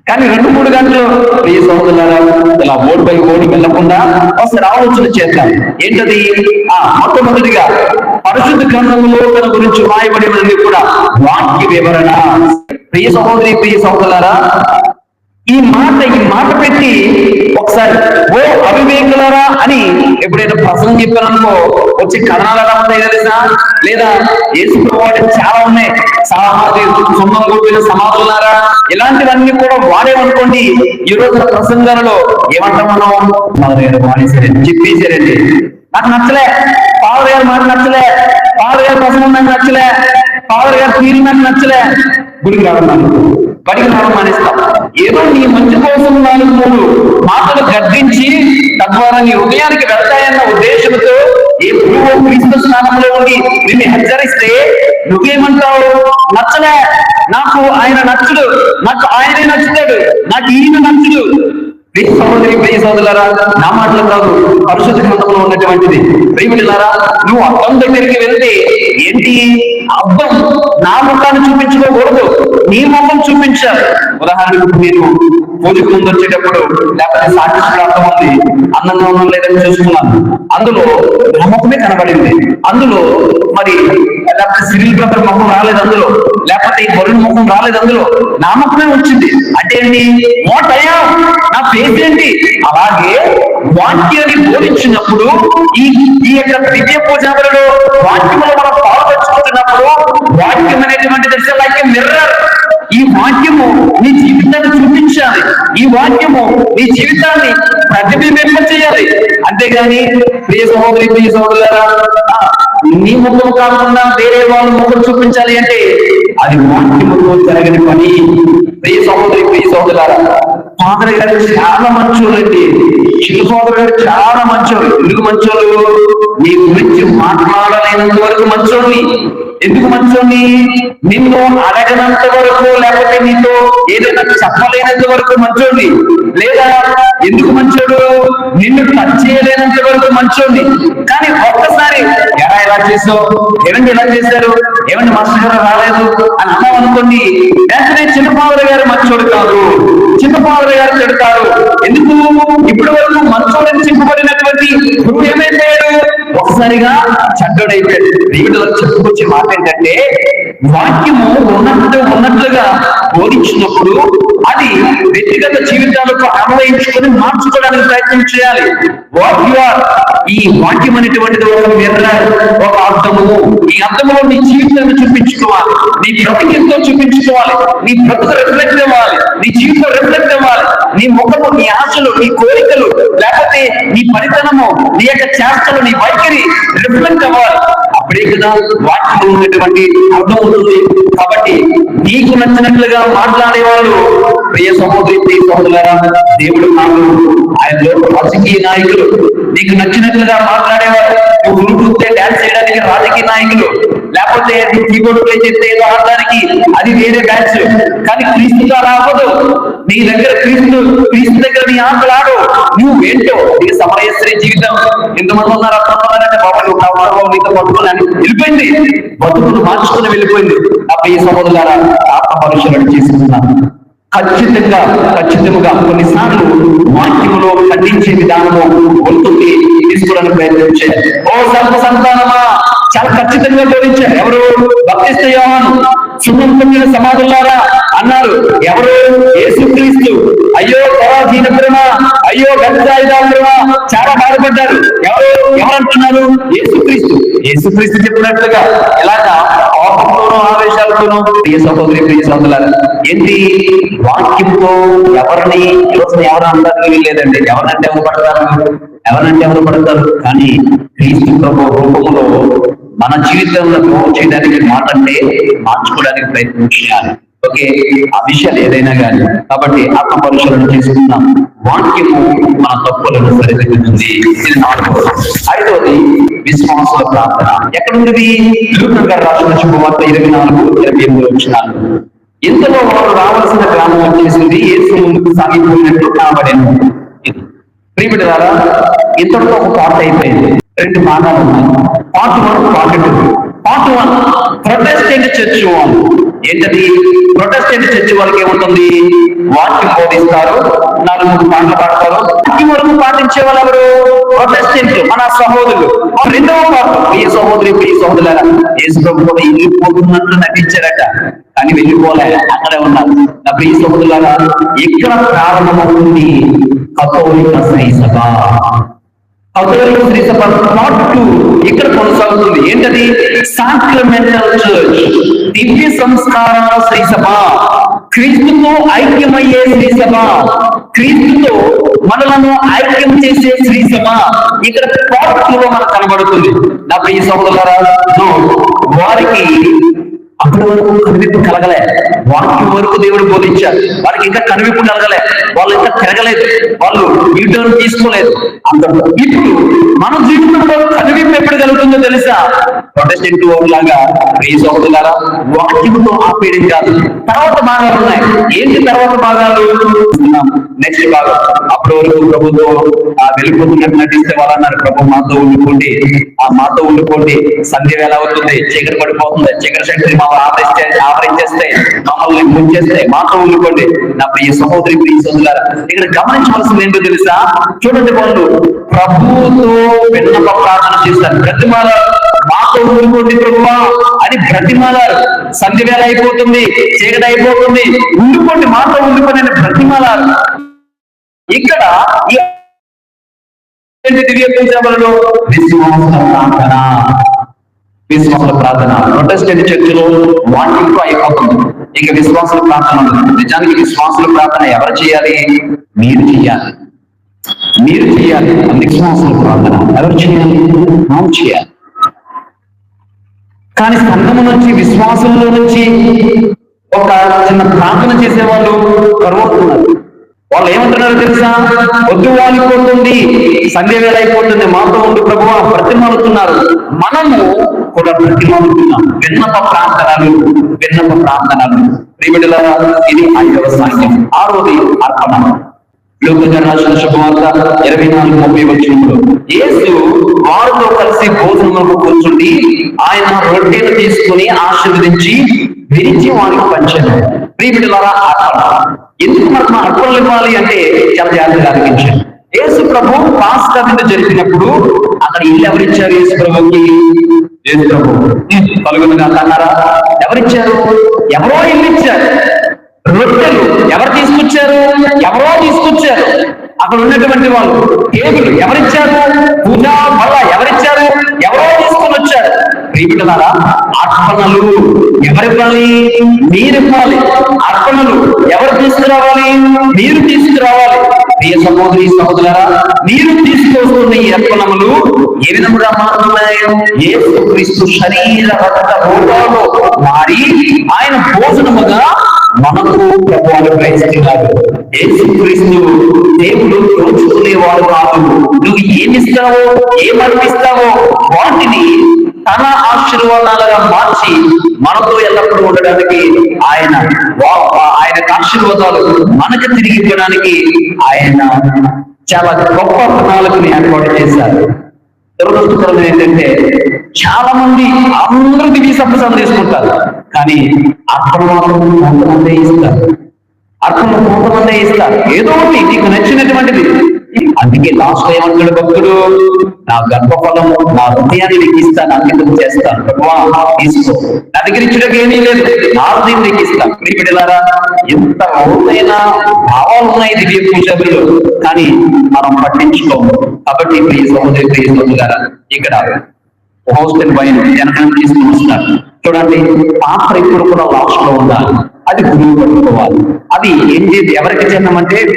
Speaker 1: కానీ 2-3 గంటలు ప్రియ సోదరులారా ఇలా ఓడి పై ఓడి వెళ్ళకుండా ఒకసారి ఆలోచన చేద్దాం. ఏంటది? మొట్టమొదటిగా పరిశుద్ధ గ్రంథంలో తన గురించి రాయబడినది కూడా వాక్య వివరణ. ప్రియ సోదరులారా, ఈ మాట పెట్టి ఒకసారి ఓ అవివేకులారా అని ఎప్పుడైనా ప్రసంగం చెప్పారనుకో వచ్చి కథనాలు ఎలా ఉంటాయి తెలుసా? లేదా యేసు ప్రభు చాలా ఉన్నాయి, సొంతం కూడిన సమాధులారా, ఇలాంటివన్నీ కూడా వాడేమనుకోండి. ఈ రోజున ప్రసంగాలలో ఏమంటాం మనం? వాడేసారండి, చెప్పేసారండి. నాకు నచ్చలే, పావులు గారి మాట నచ్చలే, పావులు గారి ప్రసంగం నాకు నచ్చలే, పావులు గారి తీరు నాకు నచ్చలే, గుడికి రావడం మానేస్తాం. ఏదో నీ మంచి కోసం 4-3 మాటలు గర్దించి తద్వారా నీ హృదయానికి వెళ్తాయన్న ఉద్దేశంతో ఏ గురువు క్రీస్తు స్నానంలో ఉండి నిన్ను హెచ్చరిస్తే నువ్వేమంటావు? నచ్చలే, నాకు ఆయన నచ్చుడు, నాకు ఆయనే నచ్చుతాడు, నాకు ఈయన నచ్చుడు. ప్రియ సోదరులారా, నా మాటలు కాదు, పరిశుద్ధ గ్రంథంలో ఉన్నటువంటిది. ప్రియమిలారా, నువ్వు అద్దం దగ్గరికి వెళ్తే ఏంటి అద్దం? నా ముఖాన్ని చూపించుకోకూడదు, నీ ముఖం చూపించాలి. ఉదాహరణకు నేను పూజకు ముందు వచ్చేటప్పుడు లేకపోతే సాక్షి అర్థం ఉంది, అందంగా ఉన్నాం లేదని చూసుకున్నాను. అందులో నా ముఖమే కనబడింది. అందులో మరి లేకపోతే సిరిల్ బ్రదర్ ముఖం రాలేదు, అందులో లేకపోతే ఈ బరుణ్ ముఖం రాలేదు, అందులో నా ముఖమే వచ్చింది. అంటే ఏంటి? నా ఫేస్ ఏంటి? అలాగే వాక్యాన్ని బోధించినప్పుడు ఈ యొక్క దివ్య పూజాములలో వాక్యములో మనం పాల్పంచుకుంటున్నప్పుడు వాక్యం అనేటువంటిది లైక్ మిర్రర్. ఈ వాక్యము నీ జీవితాన్ని చూపించాలి, ఈ వాక్యము నీ జీవితాన్ని ప్రతిబింబింప చేయాలి. అంతేగాని ప్రియ సోదరులారా, నీ ముఖం కాకుండా వేరే వాళ్ళ ముఖం చూపించాలి అంటే అది వాక్యముతో జరగని పని. ప్రియ సోదరులారా, ఫాదర్ గారు చాలా మంచోళ్ళండి, చిన్న ఫాదర్ గారు చాలా మంచోళ్ళు. ఎందుకు మంచోళ్ళు? నీ గురించి మాట్లాడలేనంత వరకు మంచోళ్ళని. ఎందుకు మంచోని? నిన్ను అడగనంత వరకు, లేకపోతే నీతో ఏదైనా చెప్పలేనంత వరకు మంచోని, లేదా ఎందుకు మంచోడు? నిన్ను టచ్ చేయలేనంత వరకు మంచోని. కానీ ఒక్కసారి ఎలా చేసావు, ఏమండి ఎలా చేశారు, ఏమండి మాస్టర్ గారు రాలేదు అని అన్నాం అనుకోండి, వెంటనే చిన్నపావుల గారు మంచోడు కాదు, చిన్నపావుల గారు చెడతారు. ఎందుకు? ఇప్పటి వరకు మంచోడని చెప్పబడినటువంటి గురువు ఏమైపోయాడు? ఒకసారిగా చెడ్డోడైపోయాడు. దేవుడిలో చెప్పుకొచ్చే మాట ఏంటంటే, వాక్యము ఉన్నట్లుగా బోధించినప్పుడు అది వ్యక్తిగత జీవితాలకు అన్వయించుకొని మార్చుకోవడానికి ప్రయత్నం చేయాలి. వాట్ యు ఆర్, ఈ వాక్యం అనేటువంటిది ఒక మిర్రర్, ఒక అర్థము. ఈ అర్థములో నీ జీవితాన్ని చూపించుకోవాలి, నీ బ్రతికెంతో చూపించుకోవాలి, నీ బ్రతుకు రిఫ్లెక్ట్ అవ్వాలి, నీ జీవితం రిఫ్లెక్ట్ అవ్వాలి, నీ ముఖము, నీ ఆశలు, నీ కోరికలు, లేకపోతే నీ పనితనము, నీ యొక్క చేష్టలు, నీ వైఖరి రిఫ్లెక్ట్ అవ్వాలి. అప్పుడే కదా వాక్యం ఉన్నటువంటి అర్థం అవుతుంది. కాబట్టి నీకు నచ్చినట్లుగా మాట్లాడేవాళ్ళు ప్రియ సహోదరి, ప్రియ సహోదరులారా, దేవుడు కాదు. ఆయనలో రాజకీయ నాయకులు, నీకు నచ్చినట్లుగా మాట్లాడేవారు. నువ్వు గురుకుతే డాన్స్ చేయడానికి రాజకీయ నాయకులు, లేకపోతే కీబోర్డ్ ప్లే చేస్తే ఏదో ఆడడానికి అది వేరే డాన్స్. కానీ క్రీస్తుగా రావదు. నీ దగ్గర క్రీస్తు దగ్గర నీ ఆటలు ఆడు. నువ్వేంటో నీ సమరయశ్రీ జీవితం. ఎంతమంది ఉన్నారు అర్థమవుతున్నారంటే, బాబా నువ్వు కావాలి నీతో పట్టుకున్నాను వెళ్ళిపోయింది, బతుకులు మార్చుకుని వెళ్ళిపోయింది. అప్పుడు ఈ సహోదరులారా, ఆత్మ పరీక్షలను చేసుకున్నాను. ఖచ్చితంగా కొన్నిసార్లు వాక్యములో ఖండించే విధానము ఉంటుంది, తీసుకోవడానికి ప్రయత్నించే. ఓ సర్వ సంతానమా, చాలా ఖచ్చితంగా బోధించారు. ఎవరు? బాప్తిస్మ యోహాను. సున్నం పొందిన సమాధులారా అన్నారు. ఎవరు? యేసుక్రీస్తు. అయ్యో పరాధీనపురమా, అయ్యో గంజాయిదాపురమా, చాలా బాధపడ్డారు. ఎవరంటున్నారు? యేసుక్రీస్తు చెప్పినట్లుగా. ఎలాగా? కోపంతోనూ ఆవేశాలతోనూ. ప్రియ సహోదరి, ప్రియ సహోదరులారా, ఏంటి? వాక్యంతో ఎవరిని ఈరోజు ఎవరు అనడానికి లేదండి. ఎవరంటే ఎవరు పడతారు? కానీ క్రీస్తు ప్రభు రూపంలో మన జీవితంలో గ్రోవ్ చేయడానికి, మాటంటే మార్చుకోవడానికి ప్రయత్నం చేయాలి. ఓకే, ఆ విషయాలు ఏదైనా కానీ. కాబట్టి ఆత్మ పరీక్షలను చేసుకున్నాం. వాక్యము మన తప్పులను సరిదిద్దుతుంది. ఇది 4. 5వది విశ్వాసుల ప్రార్థన. ఎక్కడుంది? లూకా గారు రాసిన శుభవార్త 24-28 వచనాలు. ఇంతలో వారు రావాల్సిన గ్రామం వచ్చేసింది, యేసు ముందుకు సాగిపోయినట్టు కనబడేను. ప్రియబిడ్డలారా, ఇంతటితో ఒక పార్ట్ అయిపోయింది. 2 భాగాలు ఉన్నాయి. Part 1, part 2. Part 1 Protestant church వాళ్ళు. ఏంటది? ప్రొటెస్టెంట్ చర్చ్ వాళ్ళకి ఏముంటుంది? వాక్యం బోధిస్తారు, 4 పాటలు పాడతారు. వాక్యం వరకు పాటించే వాళ్ళు ఎవరు? ప్రొటెస్టెంట్, మన సహోదరులు. 2వ పార్ట్, ప్రియ సహోదరి, ప్రియ సహోదరులారా, యేసు ప్రభు కూడా వెళ్ళిపోతున్నట్లు నటించారట, కానీ వెళ్ళిపోలే, అక్కడే ఉన్నారు. నా ప్రియ సహోదరులారా, ఇక్కడ ప్రారంభమవుతుంది కథోలిక శ్రీసభ. కథోలిక శ్రీసభ పార్ట్ 2 ఇక్కడ కొనసాగుతుంది. ఏంటది? సాక్రమెంటల్ చర్చ్, దివ్య సంస్కారాల శ్రీసభ, క్రీస్తుతో ఐక్యమయ్యే శ్రీసభ, క్రీస్తుతో మనలను ఐక్యం చేసే శ్రీసభ ఇక్కడ పార్ట్ 2లో మనకు కనబడుతుంది. నా ప్రియ సహోదరులారా, వారికి అప్పటి వరకు కనువిప్పు కలగలే. వాక్యం వరకు దేవుడు బోధించారు, వారికి ఇంకా కనువిప్పు కలగలే, వాళ్ళు ఇంకా తిరగలేదు, వాళ్ళు యూటర్న్ తీసుకోలేదు. ఇప్పుడు మన జీవితంలో కనువిప్పు ఎప్పుడు కలుగుతుందో తెలుసా? ప్రొటెస్టెంట్ లాగా ప్రియ సహోదరులారా, వాక్యంతో ఆపేయడం కాదు. తర్వాత భాగాలు ఉన్నాయి. ఏంటి తర్వాత భాగాలు? నెక్స్ట్ భాగం. అప్పటి వరకు ప్రభుతో వెళ్ళిపోతున్నట్టు నటిస్తే వాళ్ళు అన్నారు, ప్రభు మాతో ఉండిపోండి, మాతో ఉండిపోండి, సంధ్య వేళ అవుతుంది, చీకటి పడిపోతుంది, చీకటి శక్తి ఆవరించేస్తే, మమ్మల్ని ముంచేస్తే మాతో ఉండిపోండి. నా ప్రియ సహోదరి, ప్రియ సహోదరులారా, ఇక్కడ గమనించవలసింది ఏంటో తెలుసా? చూడండి, వాళ్ళు ప్రభువుతో విన్నప ప్రార్థన చేస్తారు, బ్రతిమాలారు, మాతో ఉండిపోండి ప్రభువా అని బ్రతిమాలారు. సంధ్య వేళ అయిపోతుంది, చీకటి అయిపోతుంది, ఉండిపోండి, మాతో ఉండిపోండి అని బ్రతిమాలారు. ఇక్కడ దివ్య పూజలలో విశ్వాసుల ప్రార్థన ప్రొటెస్టెంట్ చర్చిలో వాటితో అయిపోతుంది. ఇక విశ్వాసుల ప్రార్థన ఉంది. నిజానికి విశ్వాసుల ప్రార్థన ఎవరు చేయాలి? మీరు చేయాలి. విశ్వాసుల ప్రార్థన ఎవరు చేయాలి? మనం చేయాలి. కానీ సంఘము నుంచి, విశ్వాసంలో నుంచి ఒక చిన్న ప్రార్థన చేసేవాళ్ళు కరువవుతున్నారు. వాళ్ళ వాళ్ళు ఏమంటున్నారో తెలుసా? వద్దు వాలిపోతుంది, సంధ్య వేళ అయిపోతుంది, మాతో ఉండు ప్రభువా బ్రతిమాలుతున్నారు. మనము కూడా బ్రతిమాలుతున్నాం. విన్నప ప్రార్థనలు. ప్రియబిడ్డలారా, ఇది 5వ సాంఖ్యం. 6వది అర్పణ. లూకా గారు రాసిన శుభవార్త 24:30 యేసు వారితో కలిసి భోజనంలో కూర్చుండి ఆయన రొట్టెను తీసుకుని ఆశీర్వదించి విరిచి వారికి పంచారు. ప్రియబిడ్డలారా, అర్పణ. ఎందుకు మనం అర్పణలు ఇవ్వాలి అంటే చాలా జాగ్రత్తగా ఆలోచించండి. యేసు ప్రభు పాస్కా విందు జరిపినప్పుడు అక్కడ ఇల్లు ఎవరిచ్చారు? యేసు ప్రభుకి పలుగురుగా అన్నారా? ఎవరిచ్చారు? ఎవరో ఇల్లు ఇచ్చారు. రొట్టెలు ఎవరు తీసుకొచ్చారు? ఎవరో తీసుకొచ్చారు. అక్కడ ఉన్నటువంటి వాళ్ళు టేబుల్ ఎవరిచ్చారు? పూజా బల్ల ఎవరిచ్చారు? ఎవరో తీసుకొని వచ్చారు. ప్రియబిడ్డలారా, అర్పణలు ఎవరివ్వాలి? మీరివ్వాలి. అర్పణలు ఎవరు తీసుకురావాలి? మీరు తీసుకురావాలి. ప్రియ సహోదరి సహోదరులారా, మీరు తీసుకొస్తున్న ఈ అర్పణములు ఏ విధముగా మారుతున్నాయి? యేసుక్రీస్తు శరీర రక్త రూపాల్లో మారి ఆయన భోజనముగా మనకు ప్రభు అనుగ్రహిస్తున్నారు. యేసుక్రీస్తు దేవుడు దోచుకునేవాడు కాదు. నువ్వు ఏమిస్తావో ఏమర్పిస్తావో వాటిని తన ఆశీర్వాదాలుగా మార్చి మనతో ఎల్లప్పుడూ ఉండడానికి ఆయనకు ఆశీర్వాదాలు మనకు తిరిగి ఇవ్వడానికి ఆయన చాలా గొప్ప ప్రణాళికని ఏర్పాటు చేశారు. దురదృష్టకరం ఏంటంటే చాలా మంది అందరూ దివ్య సంప్రసాదం తీసుకుంటారు, కానీ అర్పణ మాత్రం కొంతమందే ఇస్తారు. ఏదో ఒకటి నీకు నచ్చినటువంటిది. అందుకే లాస్ట్ ఏమంటాడు భక్తుడు? నా గర్భఫలము నా హృదయాన్ని నీకు ఇస్తాను, అంకితం చేస్తాను, తీసుకో. నా దగ్గర ఇచ్చడానికి ఏమీ లేదు, నా హృదయం నీకు ఇస్తాను. ప్రియబిడ్డలారా, ఎంత లోతైన భావాలు ఉన్నాయి దివ్య పూజలు, కానీ మనం పట్టించుకోము. కాబట్టి ప్రియ సహోదరులారా, ఇక్కడ హోస్ట్ అండ్ వైన్ జనం తీసుకుని వస్తున్నారు. చూడండి, పాత్ర ఇప్పుడు కూడా లాస్ట్ లో ఉండాలి. అది గురువు పట్టుకోవాలి. అది ఏం చేసి ఎవరికి చిహ్నం?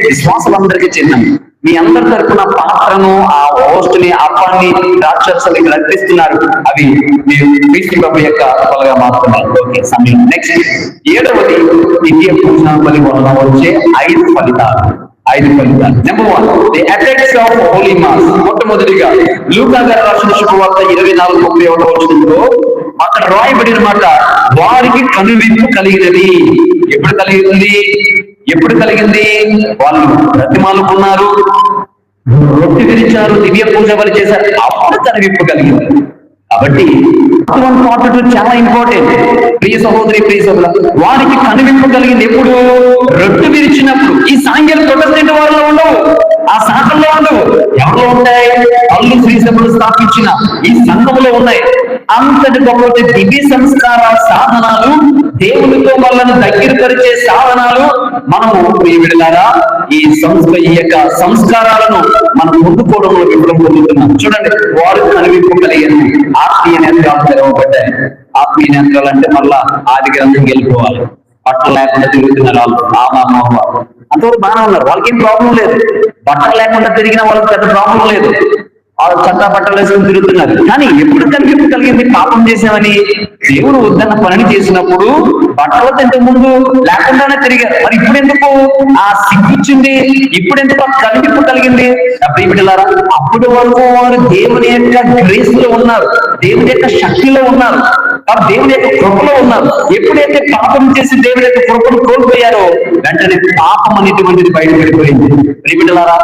Speaker 1: విశ్వాసులందరికీ చిహ్నం. మీ అందరి తరఫున పాత్రను, ఆ హోస్ట్ ని, అప్పాన్ని, రాక్షసులు ఇక్కడ అర్పిస్తున్నారు. అవి మీరు క్రీస్తు ప్రభు యొక్క ఫలగా మారుతున్నాయి. ఓకే, సమయం. నెక్స్ట్ 7వది దివ్య పూజా బలి వలన వచ్చే 5 ఫలితాలు. Number 1, the effects of holy mass. మొట్టమొదటిగా లూకా గారు రాసిన శుభవార్త 24:31 అక్కడ రాయబడిన మాట, వారికి కనువిప్పు కలిగినది. ఎప్పుడు కలిగింది? వాళ్ళు బ్రతిమాలుకున్నారు, రొట్టె విరిచారు, దివ్య పూజ బలి చేశారు, అప్పుడు కనువిప్పు కలిగింది. కాబట్టి చాలా ఇంపార్టెంట్. ప్రియ సహోదరి ప్రియ సహోదరు, వారికి కనువిప్పు కలిగింది ఎప్పుడు? రొట్టె విరిచినప్పుడు. ఈ సాంఘ్యాలు ప్రొటెస్టెంట్ వారిలో ఉండవు, ఆ శాఖల్లో ఉండవు. ఎవరిలో ఉంటాయి? అల్లు శ్రీసభలు స్థాపించిన ఈ సంఘంలో ఉన్నాయి. అంతటి గొప్ప దివ్య సంస్కార సాధనాలు, దేవునితో మనల్ని దగ్గర పరిచే సాధనాలు మనము ప్రియబిడ్డలారా ఈ యొక్క సంస్కారాలను మనం పొందుకోవడంలో విఫలం పొందుతున్నాం. చూడండి, వారు కనువిప్పు కలిగింది, ఆత్మీయ నేత్రాలు తెరవబడ్డాయి. ఆత్మీయ నేత్రాలు అంటే మళ్ళా ఆది గ్రంథం వెళ్ళిపోవాలి. బట్టలు లేకుండా తిరుగుతున్నారు వాళ్ళు. అంతవరకు బాగానే ఉన్నారు, వాళ్ళకి ఏం ప్రాబ్లం లేదు. బట్టలు లేకుండా తిరిగిన వాళ్ళకి పెద్ద ప్రాబ్లం లేదు. వాళ్ళు చట్టా బట్టలు వేసుకుని తిరుగుతున్నారు. కానీ ఎప్పుడు కనిపింపు కలిగింది? పాపం చేసామని దేవుడు వద్దన్న పనిని చేసినప్పుడు బట్టలతో ఇంతకు ముందు లేకుండానే తిరిగారు. మరి ఇప్పుడు ఎందుకు ఆ సిగ్గిచ్చింది? ఇప్పుడు ఎందుకు కనిపింపు కలిగింది? ప్రియబిడ్డలారా, అప్పుడు వరకు వారు దేవుని యొక్క గ్రేస్ లో ఉన్నారు, దేవుని యొక్క శక్తిలో ఉన్నారు, దేవుని యొక్క కృపలో ఉన్నారు. ఎప్పుడైతే పాపం చేసి దేవుని యొక్క కృపను కోల్పోయారో వెంటనే పాపం అనేటువంటిది బయటపడిపోయింది. ప్రియబిడ్డలారా,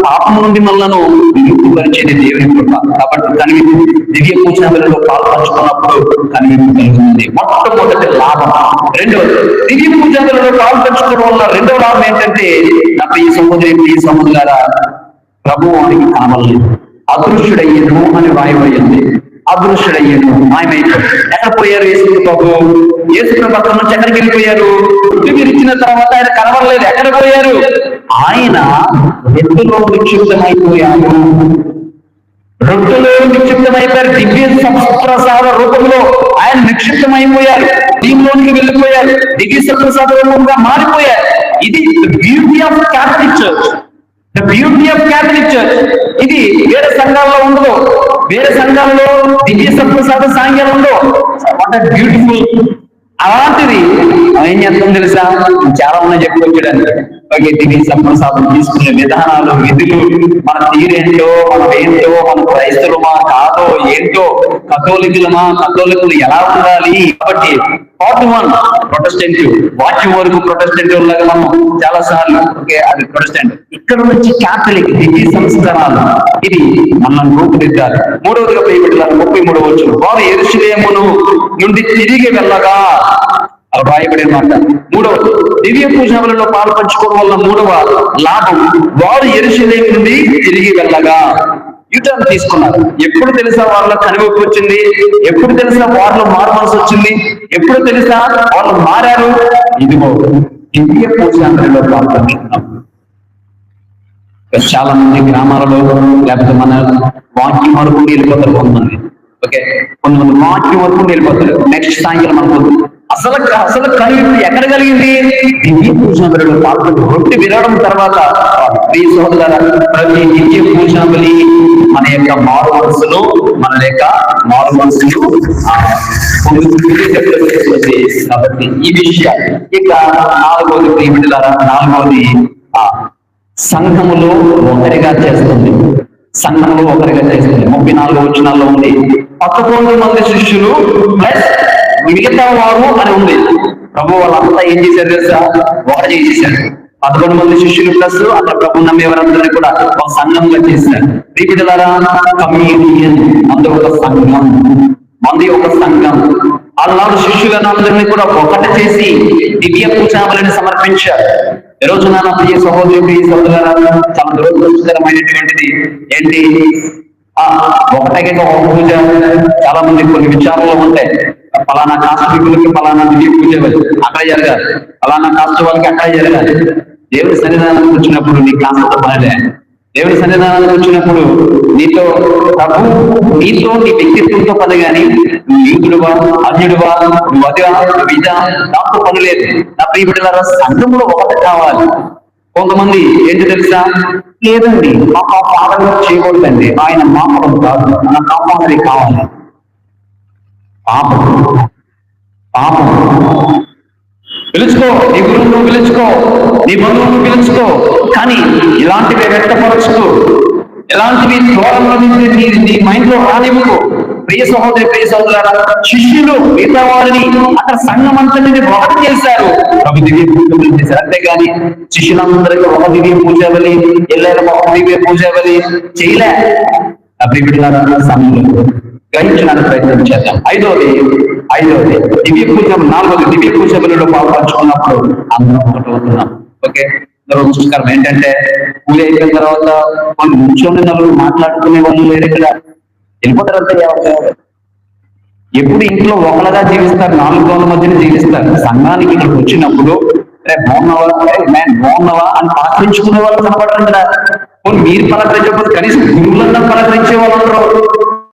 Speaker 1: పాపం నుండి మనలను పరిచేది దేవుని కృప. కాబట్టి కనివిప్పు దివ్య పూజలలో పాల్పంచుకున్నప్పుడు కనివిప్పు కలుగుతుంది. మొట్టమొదటి లాభం. రెండవది, దివ్య పూజలలో పాల్పంచుకోవడం వల్ల రెండవ లాభం ఏంటంటే, నా ప్రియ సహోదరులారా, ప్రభువు వారికి కావాలని అదృశ్యుడయ్యేను అని రాయబడింది. అదృశ్యుడయ్యాడు, మాయమైపోయాడు. ఎక్కడ పోయారు యేసు ప్రభు? యేసు ప్రభు అక్కడ నుంచి ఎక్కడికి వెళ్ళిపోయారు? మీరు ఇచ్చిన తర్వాత ఆయన కనబడలేదు. ఎక్కడ పోయారు? ఆయన రొట్టెలో నిక్షిప్తమైపోయారు. దివ్య సంప్రసాద రూపంలో ఆయన నిక్షిప్తమైపోయారు. దీనిలోనికి వెళ్ళిపోయారు, దివ్య సంప్రసాద రూపంగా మారిపోయారు. ఇది బ్యూటీ ఆఫ్ క్యాథలిక్ చర్చ్. ఇది వేరే సంఘాల్లో ఉండదు. వేరే సంఘాల్లో దివ్య సంప్రసాద సాంగ్యాలు ఉండవు. What are beautiful. అలాంటిది ఏం చేస్తాం తెలుసా? చాలా ఉన్నాయి చెప్పుకొచ్చాడు. దివ్య సంప్రసాదం తీసుకునే విధానాలు, విధులు, మన తీరేంటో, మనం ఏంటో, మన క్రైస్తవులమా కాదో ఏంటో, కథోలికులు ఎలా ఉండాలి. కాబట్టి పార్ట్ 1 ప్రొటెస్టెంట్, వాక్యం వరకు ప్రొటెస్టెంట్ లాగా మనం చాలా సార్లు అది ప్రొటెస్టెంట్. ఇక్కడ నుంచి క్యాథలిక్ దివ్య సంస్కారాలు, ఇది మనల్ని రూపుదిద్దాలి. మూడవదిగా ప్రియబిడ్డలారా 33వ వచనం, వారు యెరూషలేమును నుండి తిరిగి వెళ్ళగా, అలా రాయబడిన మాట. మూడవది, దివ్య పూజలలో పాలు పంచుకోవడం వల్ల మూడవ లాభం, వారు యెరూషలేము నుండి తిరిగి వెళ్ళగా యూటర్న్ తీసుకున్నారు. ఎప్పుడు తెలుసా వాళ్ళ కనివిప్పు వచ్చింది? ఎప్పుడు తెలుసా వాళ్ళు మారు మనసు వచ్చింది? ఎప్పుడు తెలుసా వాళ్ళు మారారు? ఇదిగో దివ్య పూజాంతరిలో పాలు పంచుకున్నారు. చాలా మంది గ్రామాలలో లేకపోతే మన వాక్యం వరకు వెళ్ళిపోతారు కొంతమంది. కొంతమంది వాక్యం వరకు వెళ్ళిపోతారు. నెక్స్ట్ సాయంత్రం మనకు అసలు కనివిప్పు ఎక్కడ కలిగింది? దివ్య పూజాంతరిలో పాల్గొని రొట్టె విరవడం తర్వాత ప్రియ సహోదరులారా, ప్రతి దివ్య పూజాబలి మన యొక్క మారు మనసును కాబట్టి ఈ విషయాలు. ఇక నాలుగవది ప్రియబిడ్డలారా, నాలుగవది సంఘములో ఒకరిగా చేస్తుంది. 34వ వచనాల్లో ఉంది 11 మంది శిష్యులు ప్లస్ మిగతా వారు అని ఉంది. ప్రభు వాళ్ళంతా ఏం చేశారు తెలుసా? ఒకటి చేసేసారు. 11 మంది శిష్యులు ప్లస్ అక్కడ ప్రభు నమ్మేవారందరినీ కూడా ఒక సంఘంగా చేశారు. ప్రియబిడ్డలారా, కమ్యూనియన్ మంది ఒక సంఘం, ఆనాడు శిష్యులందరినీ కూడా ఒకటి చేసి దివ్య పూజాబలిని సమర్పించారు. ఈ రోజు నా ప్రియ సహోదరులారా, చాలా దురదృష్టకరమైనటువంటిది ఏంటి? ఒకటే ఒక పూజ. చాలా మంది కొన్ని విచారాలు ఉంటాయి. ఫలానా కాస్త పీపుల్కి ఫలానా దివ్య పూజ అక్కడ జరగాలి, ఫలానా కాస్త వాళ్ళకి అక్కడ జరగాలి. దేవుడి సన్నిధానానికి వచ్చినప్పుడు నీ కాస్త పనిలే. దేవుడి సన్నిధానానికి వచ్చినప్పుడు నీతో నీ వ్యక్తిత్వంతో పని కానీ నీతుడువా, అన్యుడువా, నువ్వు అదివా, నువ్వు ఇదా, దాంతో పని లేదు. నా ప్రియబిడ్డలారా, సంఘంలో ఒకటి కావాలి. కొంతమంది ఏంటి తెలుసా? లేదండి, మాకు ఆ పాపంగా చేయకూడదండి, ఆయన మాపడం కాదు, మన కాపాడది కావాలి. పాపం పిలుచుకో, నీ గురువును పిలుచుకో, నీ బంధువును పిలుచుకో, కానీ ఇలాంటివి వ్యక్తపరచుకో, ఇలాంటివి దూరంలో నీ మైండ్ లో రానివ్వకు. ప్రియ సహోదరులారా, శిష్యులు మిగతా వారిని అక్కడ సంఘం అంతటిని ఒకటి చేశారు. ప్రభు దివ్య పూజలు చేశారు. అంతేగాని శిష్యులందరికీ ఒక దివ్య పూజాబలి, ఎల్లరూ ఒక దివ్య పూజాబలి చేయలే. ప్రియబిడ్డలారా, సమయంలో గ్రహించడానికి ప్రయత్నం చేద్దాం. ఐదవది దివ్య పూజ. 4వది దివ్య పూజబలిలో పాల్పంచుకున్నప్పుడు అందరం ఒకటి అవుతున్నాం. దురదృష్టకరం ఏంటంటే పూజ అయిపోయిన తర్వాత వాళ్ళు నుంచోని నలుగురు మాట్లాడుకునే వాళ్ళు లేరు. ఇక్కడ వెళ్ళిపోతారంటే ఎప్పుడు ఇంట్లో ఒకళ్ళగా జీవిస్తారు, 4 గోడల మధ్యన జీవిస్తారు. సంఘానికి ఇక్కడికి వచ్చినప్పుడు బాగున్నావా అని పలకరించుకునే వాళ్ళు కనపడరు. ఇక్కడ మీరు పలకరించకపోతే కనీసం గురువులన్నా పలకరించే వాళ్ళు.